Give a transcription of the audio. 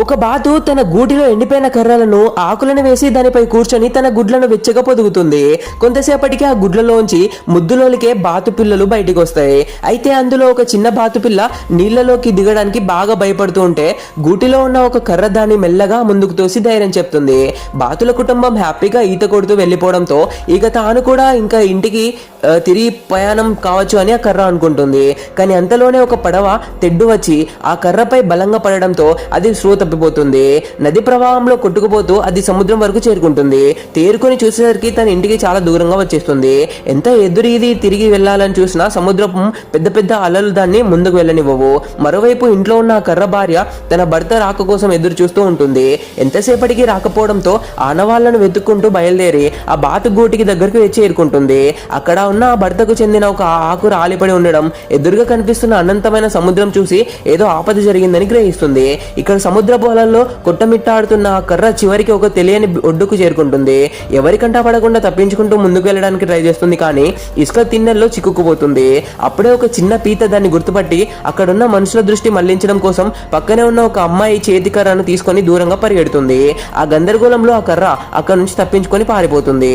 ఒక బాతు తన గూటిలో ఎండిపోయిన కర్రలను ఆకులను వేసి దానిపై కూర్చొని తన గుడ్లను వెచ్చగా పొదుగుతుంది. కొంతసేపటికి ఆ గుడ్లలోంచి ముద్దులోలికే బాతు పిల్లలు బయటికి వస్తాయి. అయితే అందులో ఒక చిన్న బాతు పిల్ల నీళ్లలోకి దిగడానికి బాగా భయపడుతూ ఉంటే గూటిలో ఉన్న ఒక కర్ర దాన్ని మెల్లగా ముందుకు తోసి ధైర్యం చెప్తుంది. బాతుల కుటుంబం హ్యాపీగా ఈత కొడుతూ వెళ్ళిపోవడంతో ఇక తాను కూడా ఇంకా ఇంటికి తిరిగి ప్రయాణం కావచ్చు అని ఆ కర్ర అనుకుంటుంది. కానీ అంతలోనే ఒక పడవ తెడ్డు వచ్చి ఆ కర్రపై బలంగా పడడంతో అది స్పృహ తప్పిపోతుంది. నది ప్రవాహంలో కొట్టుకుపోతూ అది సముద్రం వరకు చేరుకుంటుంది. తేరుకొని చూసేసరికి తన ఇంటికి చాలా దూరంగా వచ్చేస్తుంది. ఎంత ఎదురీది తిరిగి వెళ్లాలని చూసినా సముద్రం పెద్ద పెద్ద అలలు దాన్ని ముందుకు వెళ్ళనివ్వవు. మరోవైపు ఇంట్లో ఉన్న కర్ర భార్య తన భర్త రాక కోసం ఎదురు చూస్తూ ఉంటుంది. ఎంతసేపటికి రాకపోవడంతో ఆనవాళ్లను వెతుక్కుంటూ బయలుదేరి ఆ బాతు గూటికి దగ్గరకు చేరుకుంటుంది. అక్కడ ఉన్న ఆ భర్తకు చెందిన ఒక ఆకు రాలిపడి ఉండడం, ఎదురుగా కనిపిస్తున్న అనంతమైన సముద్రం చూసి ఏదో ఆపద జరిగిందని గ్రహిస్తుంది. ఇక్కడ సముద్ర పొలాల్లో కొట్టమిట్టాడుతున్న ఆ కర్ర చివరికి ఒక తెలియని ఒడ్డుకు చేరుకుంటుంది. ఎవరికంటా పడకుండా తప్పించుకుంటూ ముందుకు వెళ్ళడానికి ట్రై చేస్తుంది. కానీ ఇసుక తిన్నెల్లో చిక్కుకుపోతుంది. అప్పుడే ఒక చిన్న పీత దాన్ని గుర్తుపట్టి అక్కడున్న మనుషుల దృష్టి మళ్లించడం కోసం పక్కనే ఉన్న ఒక అమ్మాయి చేతి కర్రను తీసుకొని దూరంగా పరిగెడుతుంది. ఆ గందరగోళంలో ఆ కర్ర అక్కడ నుంచి తప్పించుకొని పారిపోతుంది.